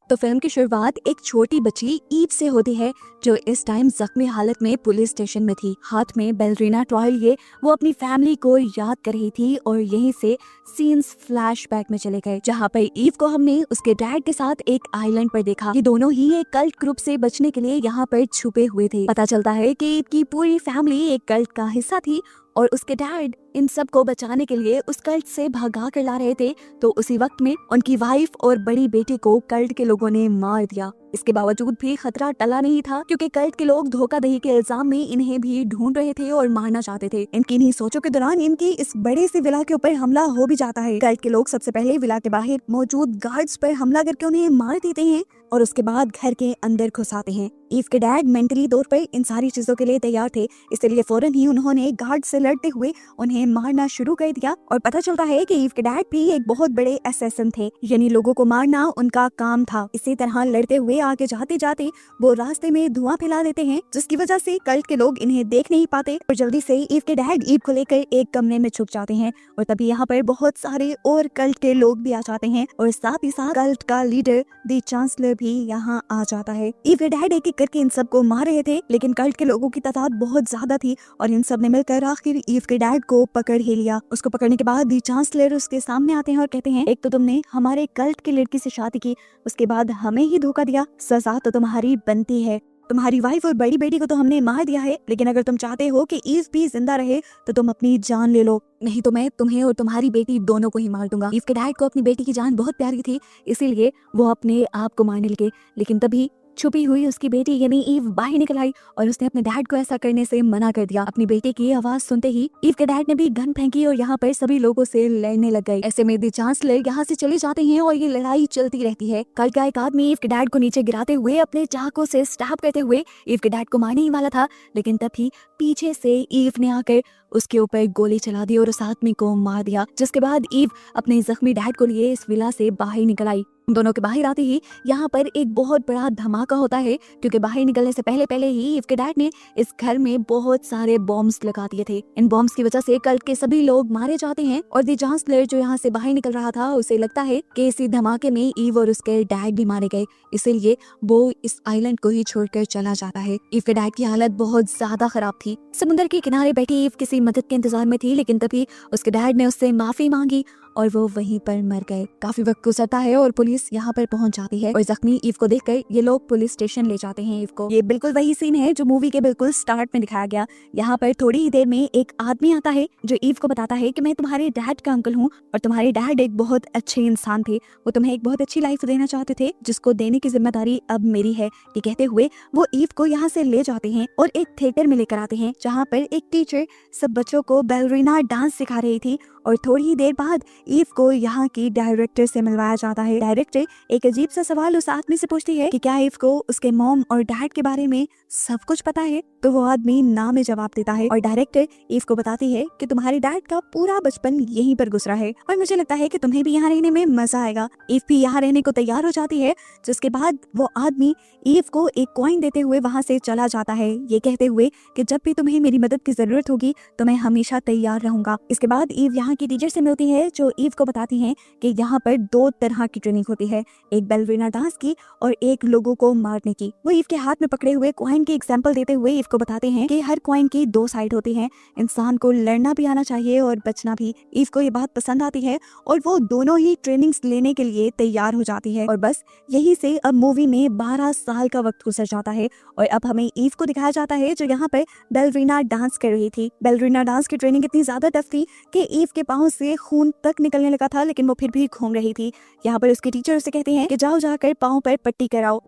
तो फिल्म की शुरुआत एक छोटी बच्ची ईव से होती है जो इस टाइम जख्मी हालत में पुलिस स्टेशन में थी। हाथ में बैलरीना टॉय लिए वो अपनी फैमिली को याद कर रही थी और यहीं से सीन्स फ्लैशबैक में चले गए जहाँ पर ईव को हमने उसके डैड के साथ एक आइलैंड पर देखा। ये दोनों ही एक कल्ट ग्रुप से बचने के लिए यहाँ पर छुपे हुए थे। पता चलता है कि ईव की पूरी फैमिली एक कल्ट का हिस्सा थी और उसके डैड इन सब को बचाने के लिए उस कल्ट से भगा कर ला रहे थे। तो उसी वक्त में उनकी वाइफ और बड़ी बेटी को कल्ट के लोगों ने मार दिया। इसके बावजूद भी खतरा टला नहीं था क्योंकि कल्ट के लोग धोखाधड़ी के इल्जाम में इन्हें भी ढूंढ रहे थे और मारना चाहते थे। इनकी इन्हीं सोचों के दौरान इनकी इस बड़े से विला के ऊपर हमला हो भी जाता है। कल्ट के लोग सबसे पहले विला के बाहर मौजूद गार्ड्स पर हमला करके उन्हें मार देते हैं और उसके बाद घर के अंदर घुस आते हैं। ईव के डैड मेंटली तौर पर इन सारी चीजों के लिए तैयार थे, इसलिए फौरन ही उन्होंने गार्ड से लड़ते हुए उन्हें मारना शुरू कर दिया। और पता चलता है कि ईव के डैड भी एक बहुत बड़े असैसिन थे, यानी लोगों को मारना उनका काम था। इसी तरह लड़ते हुए आगे जाते जाते वो रास्ते में धुआं फैला देते हैं जिसकी वजह से कल्ट के लोग इन्हें देख नहीं पाते और जल्दी से ईव के डैड ईव को लेकर एक कमरे में छुप जाते हैं। और तभी यहाँ पर बहुत सारे और कल्ट के लोग भी आ जाते हैं और साथ ही साथ कल्ट का लीडर द चांसलर भी यहाँ आ जाता है। ईव के डैड एक करके इन सबको मार रहे थे लेकिन कल्ट के लोगों की तादाद बहुत ज्यादा थी और इन सब ने मिलकर आखिर ईव के डैड को पकड़ ही लिया। उसको पकड़ने के बाद दी चांसलर उसके सामने आते हैं और कहते हैं, एक तो तुमने हमारे कल्ट की लड़की से शादी की, उसके बाद हमें ही धोखा दिया, सजा तो तुम्हारी बनती है। तुम्हारी वाइफ और बड़ी बेटी को तो हमने मार दिया है, लेकिन अगर तुम चाहते हो कि ईव भी जिंदा रहे तो तुम अपनी जान ले लो, नहीं तो मैं तुम्हें और तुम्हारी बेटी दोनों को ही मार दूंगा। ईव के डैड को अपनी बेटी की जान बहुत प्यारी थी, इसीलिए वो अपने आप को मारने लगे। लेकिन तभी छुपी हुई उसकी बेटी यानी ईव बाहर निकल आई और उसने अपने डैड को ऐसा करने से मना कर दिया। अपनी बेटी की आवाज सुनते ही ईव के डैड ने भी गन फेंकी और यहाँ पर सभी लोगों से लड़ने लग गए। ऐसे में द चांसलर यहाँ से चले जाते हैं और ये लड़ाई चलती रहती है। कल का एक आदमी ईव के डैड को नीचे गिराते हुए अपने चाकू से स्टैब करते हुए ईव के डैड को मारने ही वाला था, लेकिन तभी पीछे से ईव ने आकर उसके ऊपर गोली चला दी और उस आदमी को मार दिया, जिसके बाद ईव अपने जख्मी डैड को लिए इस विला से बाहर निकल आई। दोनों के बाहर आते ही यहाँ पर एक बहुत बड़ा धमाका होता है क्योंकि बाहर निकलने से पहले ही ईव के डैड ने इस घर में बहुत सारे बॉम्ब्स लगा दिए थे। इन बॉम्ब्स की वजह से कल्ट के सभी लोग मारे जाते हैं और द चांसलर जो यहाँ से बाहर निकल रहा था उसे लगता है कि इसी धमाके में ईव और उसके डैड भी मारे गए, इसीलिए वो इस आइलैंड को ही छोड़कर चला जाता है। ईव के डैड की हालत बहुत ज्यादा खराब थी। समुद्र के किनारे बैठी ईव किसी मदद के इंतजार में थी, लेकिन तभी उसके डैड ने उससे माफी मांगी और वो वहीं पर मर गए। काफी वक्त गुजरता है और पुलिस यहाँ पर पहुंच जाती है और जख्मी ईव को देखकर ये लोग पुलिस स्टेशन ले जाते हैं ईव को। ये बिल्कुल वही सीन है जो मूवी के बिल्कुल स्टार्ट में दिखाया गया। यहाँ पर थोड़ी ही देर में एक आदमी आता है जो ईव को बताता है कि मैं तुम्हारे डैड का अंकल हूँ और तुम्हारे डैड एक बहुत अच्छे इंसान थे, वो तुम्हें एक बहुत अच्छी लाइफ देना चाहते थे जिसको देने की जिम्मेदारी अब मेरी है। ये कहते हुए वो ईव को यहाँ से ले जाते हैं और एक थिएटर में लेकर आते हैं जहाँ पर एक टीचर सब बच्चों को बैलरीना डांस सिखा रही थी और थोड़ी ही देर बाद ईव को यहाँ की डायरेक्टर से मिलवाया जाता है। डायरेक्टर एक अजीब सा सवाल उस आदमी से पूछती है कि क्या ईव को उसके मॉम और डैड के बारे में सब कुछ पता है, तो वो आदमी ना में जवाब देता है और डायरेक्टर ईव को बताती है कि तुम्हारे डैड का पूरा बचपन यहीं पर गुजरा है और मुझे लगता है कि तुम्हें भी यहाँ रहने में मजा आएगा। ईव भी यहाँ रहने को तैयार हो जाती है, जिसके बाद वो आदमी ईव को एक कॉइन देते हुए वहाँ से चला जाता है, ये कहते हुए कि जब भी तुम्हें मेरी मदद की जरूरत होगी तो मैं हमेशा तैयार रहूंगा। इसके बाद ईव यहाँ की टीचर से मिलती है जो ईव को बताती है कि यहाँ पर दो तरह की ट्रेनिंग होती है, एक बैलरीना डांस की और एक लोगों को मारने की। वो ईव के हाथ में पकड़े हुए कॉइन की एग्जांपल देते हुए ईव को बताते हैं कि हर कॉइन की दो साइड होती है, इंसान को लड़ना भी आना चाहिए और बचना भी। ईव को ये बात पसंद आती है और वो दोनों ही ट्रेनिंग्स लेने के लिए तैयार हो जाती है और बस यही से अब मूवी में 12 साल का वक्त गुजर जाता है और अब हमें ईव को दिखाया जाता है जो यहाँ पर बैलरीना डांस कर रही थी। बैलरीना डांस की ट्रेनिंग इतनी ज्यादा टफ थी कि ईव के पाँव से खून तक निकलने लगा था, लेकिन वो फिर भी घूम रही थी। यहाँ पर उसके टीचर उसे कहते हैं कि जाओ जाकर पाँव पर पट्टी कराओ।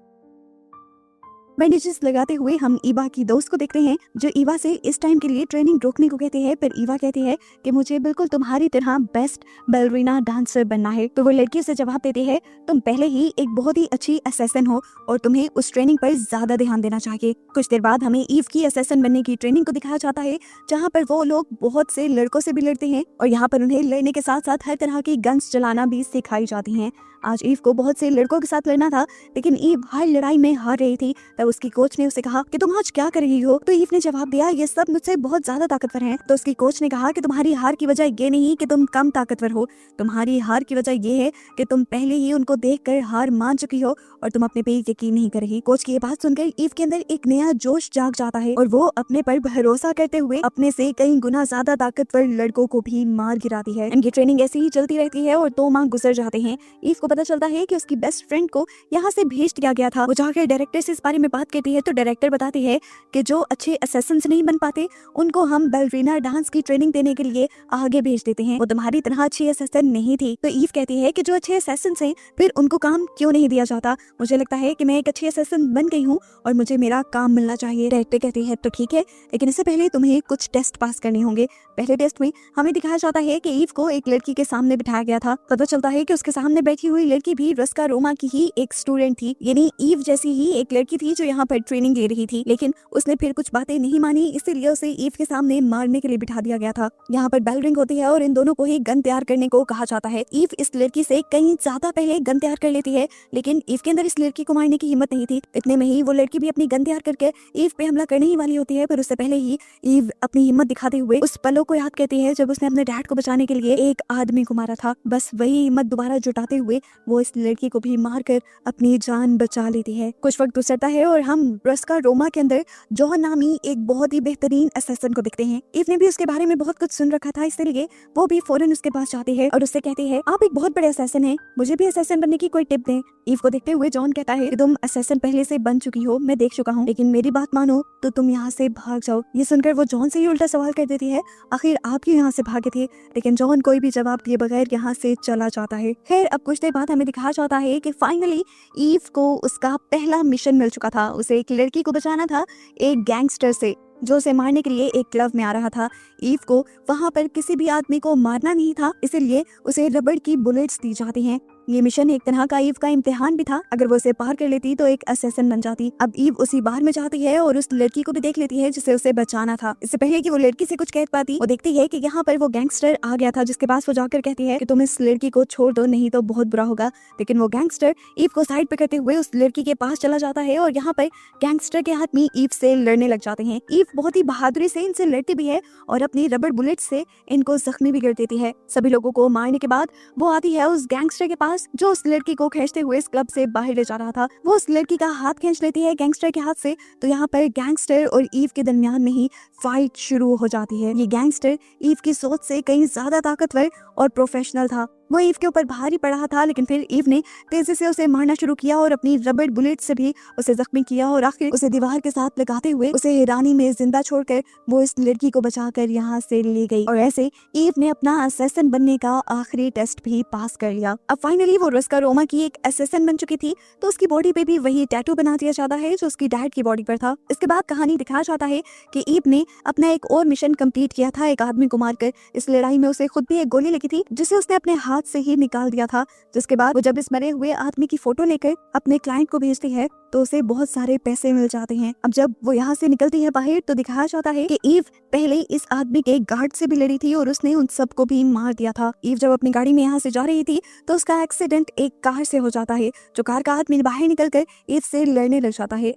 बैंडेजेस लगाते हुए हम ईवा की दोस्त को देखते हैं जो ईवा से इस टाइम के लिए ट्रेनिंग रोकने को कहते हैं, पर ईवा कहती है कि मुझे बिल्कुल तुम्हारी तरह बेस्ट बैलरीना डांसर बनना है। तो वो लड़की से जवाब देती है, तुम पहले ही एक बहुत ही अच्छी असैसिन हो और तुम्हें उस ट्रेनिंग पर ज्यादा ध्यान देना चाहिए। कुछ देर बाद हमें ईव की असैसिन बनने की ट्रेनिंग को दिखाया जाता है जहाँ पर वो लोग बहुत से लड़कों से भी लड़ते हैं और यहाँ पर उन्हें लड़ने के साथ साथ हर तरह की गन्स चलाना भी सिखाई जाती हैं। आज ईव को बहुत से लड़कों के साथ लड़ना था, लेकिन ईव हर लड़ाई में हार रही थी। तब उसकी कोच ने उसे कहा कि तुम आज क्या कर रही हो? तो ईव ने जवाब दिया, ये सब मुझसे बहुत ज्यादा ताकतवर हैं। तो उसकी कोच ने कहा कि तुम्हारी हार की वजह ये नहीं कि तुम कम ताकतवर हो, तुम्हारी हार की वजह ये है कि तुम पहले ही उनको देखकर हार मान चुकी हो और तुम अपने पे यकीन नहीं कर रही। कोच की ये बात सुनकर ईव के अंदर एक नया जोश जाग जाता है और वो अपने पर भरोसा करते हुए अपने से कई गुना ज्यादा ताकतवर लड़कों को भी मार गिराती है। इनकी ट्रेनिंग ऐसी ही चलती रहती है और 2 माह गुजर जाते हैं। ईव को पता चलता है कि उसकी बेस्ट फ्रेंड को यहाँ से भेज दिया गया था। वो जाकर डायरेक्टर से इस बारे में बात करती है तो डायरेक्टर बताती है कि जो अच्छे असैसिन्स नहीं बन पाते उनको हम बैलरीना डांस की ट्रेनिंग देने के लिए आगे भेज देते हैं। वो तुम्हारी तरह अच्छी असैसिन नहीं थी। तो ईव कहती है कि जो अच्छे असैसिन्स हैं फिर उनको काम क्यों नहीं दिया जाता? मुझे लगता है कि मैं एक अच्छी असैसिन बन गई हूँ और मुझे मेरा काम मिलना चाहिए। डायरेक्टर कहती है तो ठीक है, लेकिन इससे पहले तुम्हें कुछ टेस्ट पास करने होंगे। पहले टेस्ट में हमें दिखाया जाता है कि ईव को एक लड़की के सामने बिठाया गया था। पता चलता है कि उसके सामने बैठी हुई लड़की भी रस्का रोमा की ही एक स्टूडेंट थी, यानी ईव जैसी ही एक लड़की थी जो यहाँ पर ट्रेनिंग ले रही थी। लेकिन उसने फिर कुछ बातें नहीं मानी, इसीलिए उसे ईव के सामने मारने के लिए बिठा दिया गया था। यहाँ पर बेल रिंग होती है और इन दोनों को ही गन तैयार करने को कहा जाता है। ईव इस लड़की से कहीं ज्यादा पहले गन तैयार कर लेती है, लेकिन ईव के अंदर इस लड़की को मारने की हिम्मत नहीं थी। इतने में ही वो लड़की भी अपनी गन तैयार करके ईव पे हमला करने ही वाली होती है, पर उससे पहले ही ईव अपनी हिम्मत दिखाते हुए उस पलों को याद करती है जब उसने अपने डैड को बचाने के लिए एक आदमी को मारा था। बस वही हिम्मत दोबारा जुटाते हुए वो इस लड़की को भी मारकर अपनी जान बचा लेती है। कुछ वक्त गुजरता है और हम रस्का रोमा के अंदर जॉन नामी एक बहुत ही बेहतरीन असैसिन को देखते हैं। ईव ने भी उसके बारे में बहुत कुछ सुन रखा था, इसलिए वो भी फौरन उसके पास जाती है और उससे कहती है, आप एक बहुत बड़े असैसिन हैं, मुझे भी असैसिन बनने की कोई टिप दें। ईव को देखते हुए जॉन कहता है कि तुम असैसिन पहले से बन चुकी हो, मैं देख चुका हूँ, लेकिन मेरी बात मानो तो तुम यहाँ से भाग जाओ। ये सुनकर वो जॉन से ही उल्टा सवाल कर देती है, आखिर आप क्यों यहाँ से भागे थे? लेकिन जॉन कोई भी जवाब दिए बगैर यहाँ से चला जाता है। खैर अब कुछ देर बाद हमें दिखाया जाता है कि फाइनली ईव को उसका पहला मिशन मिल चुका था। उसे एक लड़की को बचाना था एक गैंगस्टर से जो उसे मारने के लिए एक क्लब में आ रहा था। ईव को वहां पर किसी भी आदमी को मारना नहीं था, इसलिए उसे रबड़ की बुलेट्स दी जाती हैं। ये मिशन एक तरह का ईव का इम्तिहान भी था। अगर वो उसे पार कर लेती तो एक असैसिन बन जाती। अब ईव उसी बार में जाती है और उस लड़की को भी देख लेती है जिसे उसे बचाना था। इससे पहले कि वो लड़की से कुछ कह पाती, वो देखती है कि यहाँ पर वो गैंगस्टर आ गया था, जिसके पास वो जाकर कहती है कि तुम इस लड़की को छोड़ दो, नहीं तो बहुत बुरा होगा। लेकिन वो गैंगस्टर ईव को साइड पे करते हुए उस लड़की के पास चला जाता है और यहाँ पर गैंगस्टर के हाथ में ईव से लड़ने लग जाते हैं। ईव बहुत ही बहादुरी से इनसे लड़ती भी है और अपनी रबड़ बुलेट से इनको जख्मी भी कर देती है। सभी लोगों को मारने के बाद वो आती है उस गैंगस्टर के पास जो उस लड़की को खींचते हुए इस क्लब से बाहर ले जा रहा था। वो उस लड़की का हाथ खींच लेती है गैंगस्टर के हाथ से। तो यहाँ पर गैंगस्टर और ईव के दरमियान में ही फाइट शुरू हो जाती है। ये गैंगस्टर ईव की सोच से कहीं ज्यादा ताकतवर और प्रोफेशनल था। वो ईव के ऊपर भारी पड़ा था, लेकिन फिर ईव ने तेजी से उसे मारना शुरू किया और अपनी रबड़ बुलेट से भी उसे जख्मी किया और आखिर उसे दीवार के साथ लगाते हुए उसे हैरानी में जिंदा छोड़कर वो इस लड़की को बचाकर यहाँ से ले गई। और ऐसे ईव ने अपना असैसिन बनने का आखिरी टेस्ट भी पास कर लिया। अब फाइनली वो रस्का रोमा की एक असैसिन बन चुकी थी, तो उसकी बॉडी पे भी वही टैटू बना दिया जाता है जो उसकी डैड की बॉडी पर था। इसके बाद कहानी दिखाया जाता है कि ईव ने अपना एक और मिशन कंप्लीट किया था, एक आदमी को मारकर। इस लड़ाई में उसे खुद भी एक गोली लगी थी जिसे उसने अपने हाथ से ही निकाल दिया था। जिसके बाद वो जब इस मरे हुए आदमी की फोटो लेकर अपने क्लाइंट को भेजती है तो उसे बहुत सारे पैसे मिल जाते हैं। अब जब वो यहाँ से निकलती है बाहर तो दिखाया जाता है कि ईव पहले इस आदमी के गार्ड से भी लड़ी थी और उसने उन सबको भी मार दिया था। ईव जब अपनी गाड़ी में यहाँ से जा रही थी तो उसका एक्सीडेंट एक कार से हो जाता है, जो कार का आदमी बाहर निकलकर ईव से लड़ने लग जाता है।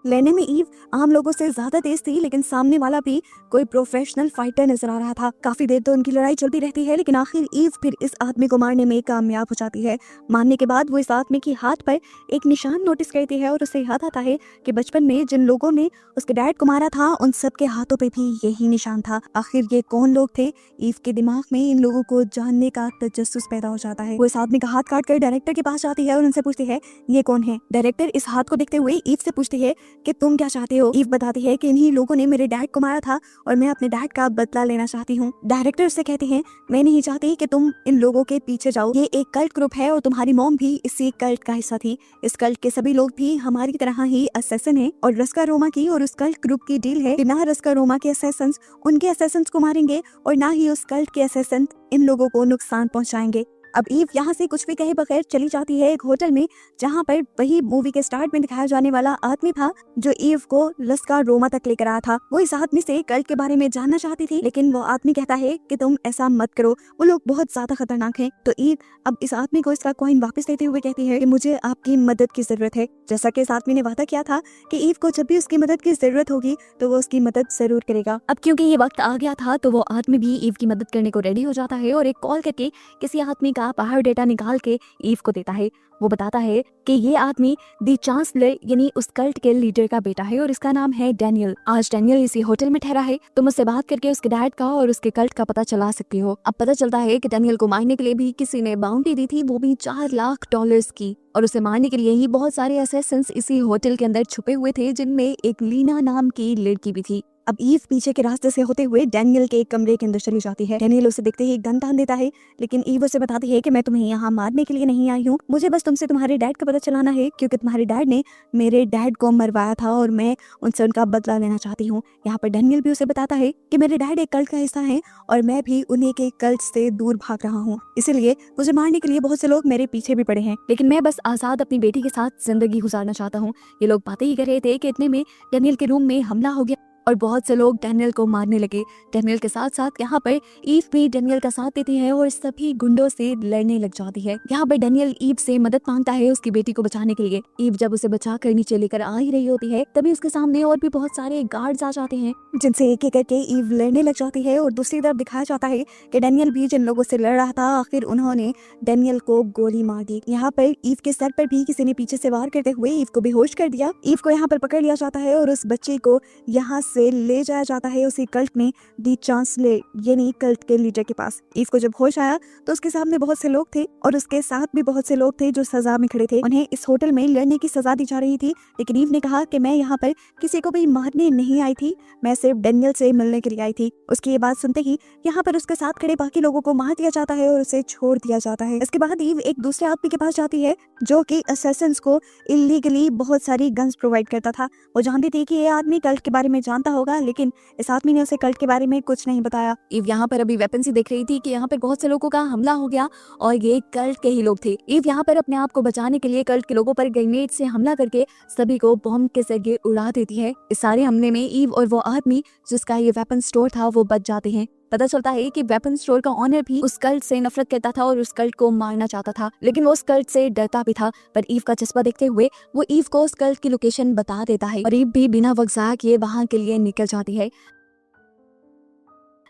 लड़ने में ईव आम लोगों से ज्यादा तेज थी, लेकिन सामने वाला भी कोई प्रोफेशनल फाइटर नजर आ रहा था। काफी देर तो उनकी लड़ाई चलती रहती है, लेकिन आखिर ईव फिर इस आदमी को मारने में कामयाब हो जाती है। मारने के बाद वो इस आदमी की हाथ पर एक निशान नोटिस करती है और उसे याद आता है कि बचपन में जिन लोगों ने उसके डैड को मारा था उन सबके हाथों पे भी यही निशान था। आखिर ये कौन लोग थे? ईव के दिमाग में इन लोगों को जानने का तजस्सुस पैदा हो जाता है। वो इस आदमी का हाथ काट कर डायरेक्टर के पास जाती है और उनसे पूछती है ये कौन है। डायरेक्टर इस हाथ को देखते हुए ईव से पूछती है कि तुम क्या चाहते हो। ईव बताती है कि इन्हीं लोगों ने मेरे डैड को मारा था और मैं अपने डैड का बदला लेना चाहती हूँ। डायरेक्टर उससे कहते हैं मैं नहीं चाहती कि तुम इन लोगों के पीछे जाओ, ये एक कल्ट ग्रुप है और तुम्हारी मॉम भी इसी कल्ट का हिस्सा थी। इस कल्ट के सभी लोग भी हमारी तरह ही असैसिन हैं और रस्का रोमा की और उस कल्ट ग्रुप की डील है कि ना रस्का रोमा के असैसिन्स उनके असैसिन्स को मारेंगे और ना ही उस कल्ट के असैसिन इन लोगों को नुकसान पहुंचाएंगे। अब ईव यहाँ से कुछ भी कहे बगैर चली जाती है एक होटल में, जहाँ पर वही मूवी के स्टार्ट में दिखाया जाने वाला आदमी था जो ईव को लस्का रोमा तक लेकर आया था। वो इस आदमी से कल्ट के बारे में जानना चाहती थी, लेकिन वो आदमी कहता है कि तुम ऐसा मत करो, वो लोग बहुत ज्यादा खतरनाक हैं। तो ईव अब इस आदमी को इसका कॉइन वापस देते हुए कहती है कि मुझे आपकी मदद की जरूरत है। जैसा कि इस आदमी ने वादा किया था कि ईव को जब भी उसकी मदद की जरूरत होगी तो वो उसकी मदद जरूर करेगा। अब क्योंकि ये वक्त आ गया था तो वो आदमी भी ईव की मदद करने को रेडी हो जाता है और एक कॉल करके किसी आदमी का बाहर डेटा निकाल के ईव को देता है। वो बताता है कि ये आदमी दी चांसलर यानी उस कल्ट के लीडर का बेटा है और इसका नाम है डैनियल। आज डैनियल इसी होटल में ठहरा है, तुम उससे बात करके उसके डैड का और उसके कल्ट का पता चला सकती हो। अब पता चलता है कि डैनियल को मारने के लिए भी किसी ने बाउंटी दी थी, वो भी $4 लाख की, और उसे मारने के लिए ही बहुत सारे असैसिन्स इसी होटल के अंदर छुपे हुए थे, जिनमें एक लीना नाम की लड़की भी थी। अब ईव पीछे के रास्ते से होते हुए डैनियल के एक कमरे के अंदर चली जाती है। डैनियल उसे देखते ही गन तान देता है, लेकिन ईव उसे बताती है कि मैं तुम्हें यहाँ मारने के लिए नहीं आई हूँ, मुझे बस तुमसे तुम्हारे डैड का पता चलाना है, क्योंकि तुम्हारे डैड ने मेरे डैड को मरवाया था और मैं उनसे उनका बदला लेना चाहती हूँ। यहाँ पर डैनियल भी उसे बताता है कि मेरे डैड एक कल्ट का हिस्सा है और मैं भी उन्हीं के कल्ट से दूर भाग रहा हूँ, इसीलिए मुझे मारने के लिए बहुत से लोग मेरे पीछे भी पड़े हैं, लेकिन मैं बस आजाद अपनी बेटी के साथ जिंदगी गुजारना चाहता हूँ। ये लोग बातें ही कर रहे थे कि इतने में डैनियल के रूम में हमला हो गया और बहुत से लोग डैनियल को मारने लगे। डैनियल के साथ साथ यहाँ पर ईव भी डैनियल का साथ देती है और सभी गुंडों से लड़ने लग जाती है। यहाँ पर डैनियल ईव से मदद मांगता है उसकी बेटी को बचाने के लिए। ईव जब उसे बचा कर नीचे लेकर आ ही रही होती है, तभी उसके सामने और भी बहुत सारे गार्ड्स आ जाते हैं, जिनसे एक एक करके ईव लड़ने लग जाती है। और दूसरी तरफ दिखाया जाता है कि डैनियल भी जिन लोगों से लड़ रहा था, आखिर उन्होंने डैनियल को गोली मार दी। यहाँ पर ईव के सर पर भी किसी ने पीछे से वार करते हुए ईव को बेहोश कर दिया। ईव को यहाँ पर पकड़ लिया जाता है और उस बच्चे को यहाँ से ले जाया जाता है उसी कल्ट में दी चांसलर यानी कल्ट के लीडर के पास। ईव को जब होश आया तो उसके सामने बहुत से लोग थे और उसके साथ भी बहुत से लोग थे जो सजा में खड़े थे। उन्हें इस होटल में लड़ने की सजा दी जा रही थी, लेकिन ईव ने कहा कि मैं यहाँ पर किसी को भी मारने नहीं आई थी, मैं सिर्फ डैनियल से मिलने के लिए आई थी। उसकी ये बात सुनते ही यहाँ पर उसके साथ खड़े बाकी लोगों को मार दिया जाता है और उसे छोड़ दिया जाता है। इसके बाद ईव एक दूसरे आदमी के पास जाती है जो कि असैसिन्स को इलीगली बहुत सारी गन्स प्रोवाइड करता था। वो जानती थी कि ये आदमी कल्ट के बारे में जानता होगा, लेकिन इस आदमी ने उसे कल्ट के बारे में कुछ नहीं बताया। ईव यहाँ पर अभी वेपन से देख रही थी कि यहाँ पर बहुत से लोगों का हमला हो गया और ये कल्ट के ही लोग थे। ईव यहाँ पर अपने आप को बचाने के लिए कल्ट के लोगों पर ग्रेनेड से हमला करके सभी को बॉम्ब के जरिए उड़ा देती है। इस सारे हमले में ईव और वो आदमी जिसका ये वेपन स्टोर था वो बच जाते हैं। पता चलता है कि वेपन स्टोर का ऑनर भी उस कल्ट से नफरत करता था और उस कल्ट को मारना चाहता था, लेकिन वो उस कल्ट से डरता भी था। पर ईव का जज्बा देखते हुए वो ईव को उस कल्ट की लोकेशन बता देता है और ईव भी बिना वक्त ज़ाया किए वहां के लिए निकल जाती है।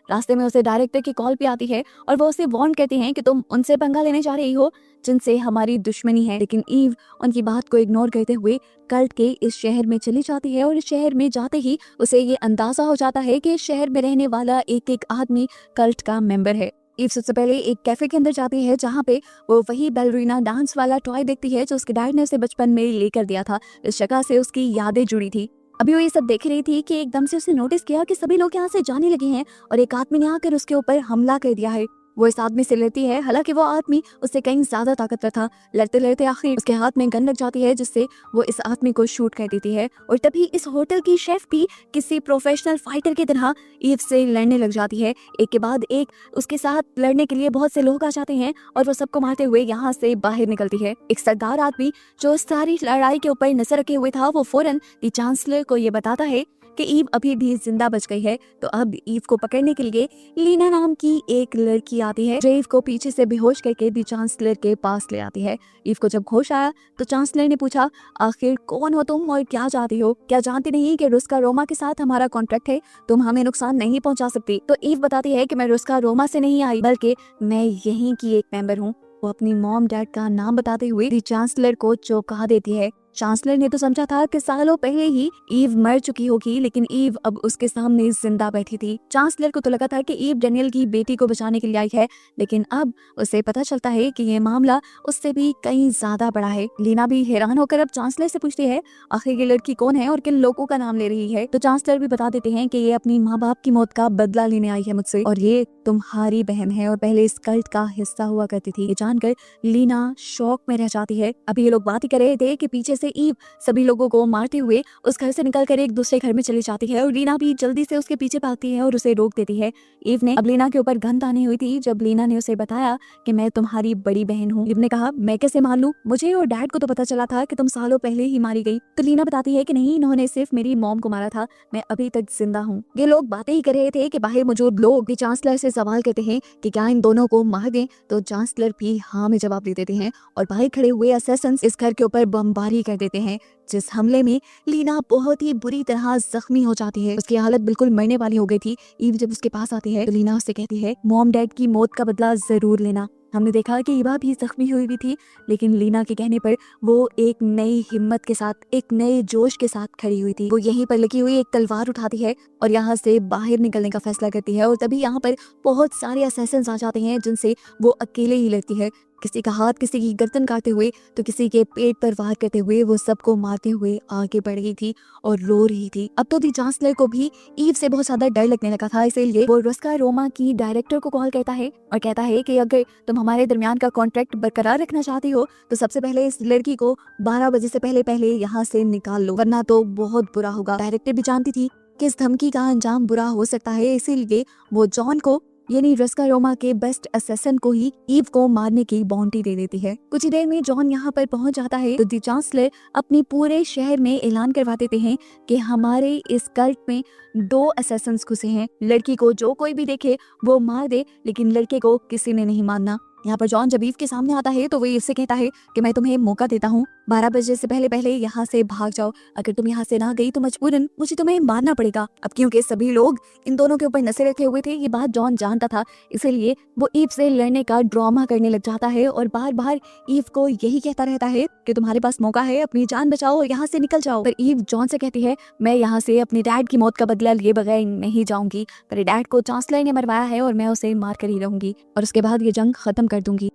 रास्ते में उसे डायरेक्टर की कॉल भी आती है और वो उसे वार्न कहते हैं कि तुम उनसे पंगा लेने जा रही हो जिनसे हमारी दुश्मनी है, लेकिन ईव उनकी बात को इग्नोर करते हुए कल्ट के इस शहर में चली जाती है। और इस शहर में जाते ही उसे ये अंदाजा हो जाता है कि इस शहर में रहने वाला एक एक आदमी कल्ट का मेंबर है। ईव सबसे पहले एक कैफे के अंदर जाती है जहाँ पे वो वही बैलरीना डांस वाला टॉय देखती है जो उसके डैड ने उसे बचपन में लेकर दिया था। इस जगह से उसकी यादें जुड़ी थी। अभी वो ये सब देख रही थी कि एकदम से उसने नोटिस किया कि सभी लोग यहाँ से जाने लगे हैं और एक आदमी ने आकर उसके ऊपर हमला कर दिया है। वो इस आदमी से लड़ती है, हालांकि वो आदमी उससे कहीं ज्यादा ताकतवर था। लड़ते लड़ते आखिर उसके हाथ में गन लग जाती है जिससे वो इस आदमी को शूट कर देती है। और तभी इस होटल की शेफ भी किसी प्रोफेशनल फाइटर की तरह ईव से लड़ने लग जाती है। एक के बाद एक उसके साथ लड़ने के लिए बहुत से लोग आ जाते हैं और वो सबको मारते हुए यहाँ से बाहर निकलती है। एक सरदार आदमी जो सारी लड़ाई के ऊपर नजर रखे हुए था वो फौरन दी चांसलर को ये बताता है कि ईव अभी भी जिंदा बच गई है। तो अब ईव को पकड़ने के लिए लीना नाम की एक लड़की आती है जो ईव को पीछे से बेहोश करके दी चांसलर के पास ले आती है। ईव को जब होश आया तो चांसलर ने पूछा, आखिर कौन हो तुम और क्या चाहती हो? क्या जानती नहीं कि रुस्का रोमा के साथ हमारा कॉन्ट्रैक्ट है, तुम हमें नुकसान नहीं पहुंचा सकती? तो ईव बताती है कि मैं रुस्का रोमा से नहीं आई, बल्कि मैं यहीं की एक मेंबर हूँ। वो अपनी मॉम डैड का नाम बताते हुए दी चांसलर को चौंका देती है। चांसलर ने तो समझा था कि सालों पहले ही ईव मर चुकी होगी, लेकिन ईव अब उसके सामने जिंदा बैठी थी। चांसलर को तो लगा था कि ईव डैनियल की बेटी को बचाने के लिए आई है, लेकिन अब उसे पता चलता है कि ये मामला उससे भी कहीं ज्यादा बड़ा है। लीना भी हैरान होकर अब चांसलर से पूछती है, आखिर ये लड़की कौन है और किन लोगों का नाम ले रही है? तो चांसलर भी बता देते हैं कि ये अपनी माँ बाप की मौत का बदला लेने आई है मुझसे और ये तुम्हारी बहन है और पहले इस कल्ट का हिस्सा हुआ करती थी। ये जानकर लीना शौक में रह जाती है। अभी ये लोग बात ही कर रहे थे कि पीछे से ईव सभी लोगों को मारते हुए उस घर से निकलकर एक दूसरे घर में चली जाती है और लीना भी जल्दी से उसके पीछे भागती है और उसे रोक देती है। ईव ने अब लीना के ऊपर गन तानी हुई थी जब लीना ने उसे बताया कि मैं तुम्हारी बड़ी बहन हूँ। ईव ने कहा, मैं कैसे मान लूं? मुझे और डैड को तो पता चला था कि तुम सालों पहले ही मारी गई। तो लीना बताती है कि नहीं, इन्होंने सिर्फ मेरी मॉम को मारा था, मैं अभी तक जिंदा हूँ। ये लोग बातें ही कर रहे थे कि बाहर मौजूद लोग चांसलर से सवाल करते हैं कि क्या इन दोनों को मार दें, तो चांसलर भी हाँ में जवाब दे देते हैं और बाहर खड़े हुए असैसिन्स इस घर के ऊपर बमबारी कर देते हैं, जिस हमले में लीना बहुत ही बुरी तरह जख्मी हो जाती है। उसकी हालत बिल्कुल मरने वाली हो गई थी। ईव जब उसके पास आती है तो लीना उससे कहती है, मॉम डैड की मौत का बदला जरूर लेना। हमने देखा कि ईवा भी जख्मी हुई थी, लेकिन लीना के कहने पर वो एक नई हिम्मत के साथ, एक नए जोश के साथ खड़ी हुई थी। वो यहीं पर लगी हुई एक तलवार उठाती है और यहाँ से बाहर निकलने का फैसला करती है। और तभी यहाँ पर बहुत सारे असैसिन्स आ जाते हैं जिनसे वो अकेले ही लड़ती है। किसी का हाथ किसी की गर्दन काटते हुए तो किसी के पेट पर वार करते हुए वो सबको मारते हुए आगे बढ़ रही थी और रो रही थी। अब तो दी चांसलर को भी ईव से बहुत ज्यादा डर लगने लगा था, इसीलिए वो रुस्का रोमा की डायरेक्टर को कॉल करता है और कहता है कि अगर तुम हमारे दरमियान का कॉन्ट्रैक्ट बरकरार रखना चाहती हो तो सबसे पहले इस लड़की को 12 बजे से पहले यहाँ से निकाल लो, वरना तो बहुत बुरा होगा। डायरेक्टर भी जानती थी कि इस धमकी का अंजाम बुरा हो सकता है, इसीलिए वो जॉन को यानी रस्का रोमा के बेस्ट असैसिन को ही ईव को मारने की बाउंड्री दे देती है। कुछ ही देर में जॉन यहाँ पर पहुंच जाता है तो दी चांसलर अपनी पूरे शहर में ऐलान करवा देते हैं कि हमारे इस कल्ट में 2 असैसिन्स घुसे हैं। लड़की को जो कोई भी देखे वो मार दे, लेकिन लड़के को किसी ने नहीं मारना। यहाँ पर जॉन जब ईव के सामने आता है तो वो ईव से कहता है कि मैं तुम्हें मौका देता हूँ, 12 बजे से पहले यहाँ से भाग जाओ। अगर तुम यहाँ से ना गई तो मजबूरन मुझे तुम्हें मारना पड़ेगा। अब क्योंकि सभी लोग इन दोनों के ऊपर नजर रखे हुए थे, ये बात जॉन जानता था, इसीलिए वो ईव से लड़ने का ड्रामा करने लग जाता है और बार बार ईव को यही कहता रहता है कि तुम्हारे पास मौका है, अपनी जान बचाओ और यहाँ से निकल जाओ। पर ईव जॉन से कहती है, मैं यहाँ से अपने डैड की मौत का बदला लिए बगैर नहीं जाऊंगी। मेरे डैड को चांसलर ने मरवाया है और मैं उसे मार कर ही रहूंगी और उसके बाद ये जंग खत्म कर दूंगी।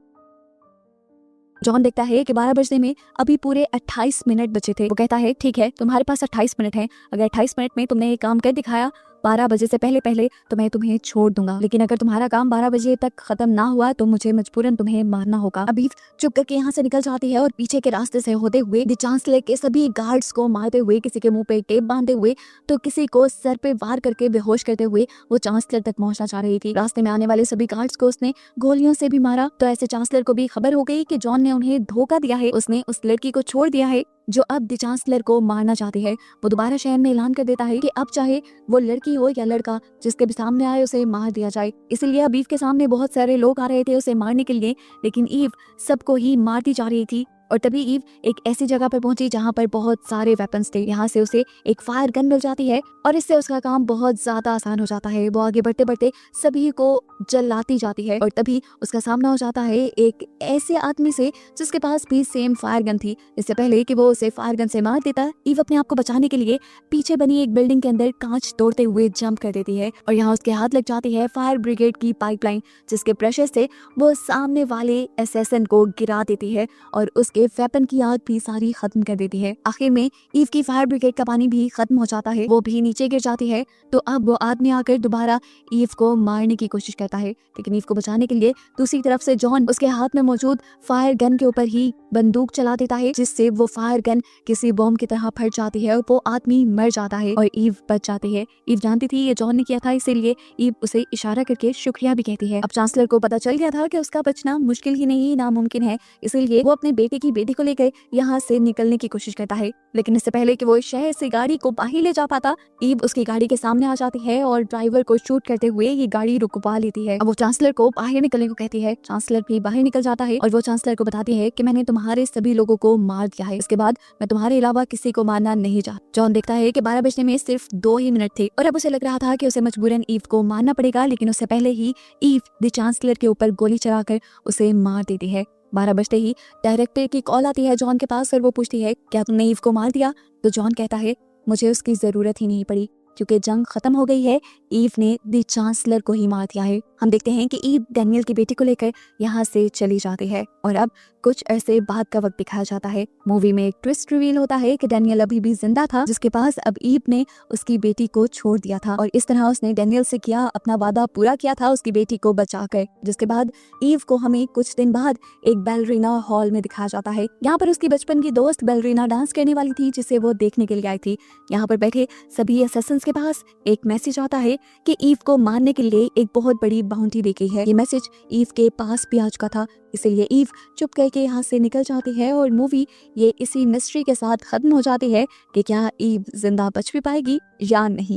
जॉन देखता है कि 12 बजने में अभी पूरे 28 मिनट बचे थे। वो कहता है, ठीक है, तुम्हारे पास 28 मिनट हैं। अगर 28 मिनट में तुमने ये काम कर दिखाया 12 बजे से पहले तो मैं तुम्हें छोड़ दूंगा, लेकिन अगर तुम्हारा काम 12 बजे तक खत्म ना हुआ तो मुझे मजबूरन तुम्हें मारना होगा। अभी चुप करके यहाँ से निकल जाती है और पीछे के रास्ते से होते हुए दी चांसलर के सभी गार्ड्स को मारते हुए, किसी के मुंह पे टेप बांधते हुए तो किसी को सर पे वार करके बेहोश करते हुए वो चांसलर तक पहुंचना चाह रही थी। रास्ते में आने वाले सभी गार्ड्स को उसने गोलियों से भी मारा। तो ऐसे चांसलर को भी खबर हो गई कि जॉन ने उन्हें धोखा दिया है, उसने उस लड़की को छोड़ दिया है जो अब दी चांसलर को मारना चाहती है। वो दोबारा शहर में ऐलान कर देता है कि अब चाहे वो लड़की हो या लड़का, जिसके भी सामने आए उसे मार दिया जाए। इसलिए अब ईव के सामने बहुत सारे लोग आ रहे थे उसे मारने के लिए, लेकिन ईव सबको ही मारती जा रही थी। और तभी ईव एक ऐसी जगह पर पहुंची जहां पर बहुत सारे वेपन्स थे। यहाँ से उसे एक फायर गन मिल जाती है और इससे उसका काम बहुत ज्यादा आसान हो जाता है। वो आगे बढ़ते बढ़ते सभी को जलाती जाती है और तभी उसका सामना हो जाता है एक ऐसे आदमी से जिसके पास भी सेम फायर गन थी। इससे पहले कि वो उसे फायर गन से मार देता, ईव अपने आप को बचाने के लिए पीछे बनी एक बिल्डिंग के अंदर कांच तोड़ते हुए जंप कर देती है और यहाँ उसके हाथ लग जाती है फायर ब्रिगेड की पाइपलाइन, जिसके प्रेशर से वो सामने वाले असैसिन को गिरा देती है और उसके वेपन की आग भी सारी खत्म कर देती है। आखिर में ईव की फायर ब्रिगेड का पानी भी खत्म हो जाता है, वो भी नीचे गिर जाती है। तो अब वो आदमी आकर दोबारा ईव को मारने की कोशिश करता है, लेकिन ईव को बचाने के लिए दूसरी तरफ से जॉन उसके हाथ में मौजूद फायर गन के ऊपर ही बंदूक चला देता है, जिससे वो फायर गन किसी बॉम्ब की तरह फट जाती है और वो आदमी मर जाता है और ईव बच जाती है। ईव जानती थी ये जॉन ने किया था, इसीलिए ईव उसे इशारा करके शुक्रिया भी कहती है। अब चांसलर को पता चल गया था कि उसका बचना मुश्किल ही नहीं नामुमकिन है, इसीलिए वो अपने बेटी को लेकर यहाँ से निकलने की कोशिश करता है। लेकिन इससे पहले कि वो इस शहर से गाड़ी को बाहर ले जा पाता, ईव उसकी गाड़ी के सामने आ जाती है और ड्राइवर को शूट करते हुए ये गाड़ी रुकवा लेती है। अब वो चांसलर को बाहर निकलने को कहती है। चांसलर भी बाहर निकल जाता है और वो चांसलर को बताती है कि मैंने तुम्हारे सभी लोगों को मार दिया है, इसके बाद मैं तुम्हारे अलावा किसी को मारना नहीं चाहता। जॉन देखता है कि 12 बजने में सिर्फ 2 ही मिनट थे और अब उसे लग रहा था कि उसे मजबूरन ईव को मारना पड़ेगा, लेकिन उससे पहले ही ईव दी चांसलर के ऊपर गोली चलाकर उसे मार देती है। 12 बजते ही डायरेक्टर की कॉल आती है जॉन के पास और वो पूछती है, क्या तुमने ईव को मार दिया? तो जॉन कहता है, मुझे उसकी जरूरत ही नहीं पड़ी, क्योंकि जंग खत्म हो गई है, ईव ने द चांसलर को ही मार दिया है। हम देखते हैं कि ईव डैनियल की बेटी को लेकर यहाँ से चली जाती है और अब कुछ ऐसे बाद का वक्त दिखाया जाता है। मूवी में एक ट्विस्ट रिवील होता है कि डैनियल अभी भी जिंदा था, जिसके पास अब ईव ने उसकी बेटी को छोड़ दिया था और इस तरह उसने डैनियल से किया अपना वादा पूरा किया था उसकी बेटी को बचाकर। जिसके बाद ईव को हमें कुछ दिन बाद एक बैलरीना हॉल में दिखाया जाता है। यहाँ पर उसकी बचपन की दोस्त बैलरीना डांस करने वाली थी, जिसे वो देखने के लिए आई थी। यहाँ पर बैठे सभी असैसिन्स के पास एक मैसेज आता है कि ईव को मारने के लिए एक बहुत बड़ी बाउंटी दी गई है। ये मैसेज ईव के पास भी आ चुका था, इसीलिए ईव चुप करके यहाँ से निकल जाती है और मूवी ये इसी मिस्ट्री के साथ खत्म हो जाती है कि क्या ईव जिंदा बच भी पाएगी या नहीं।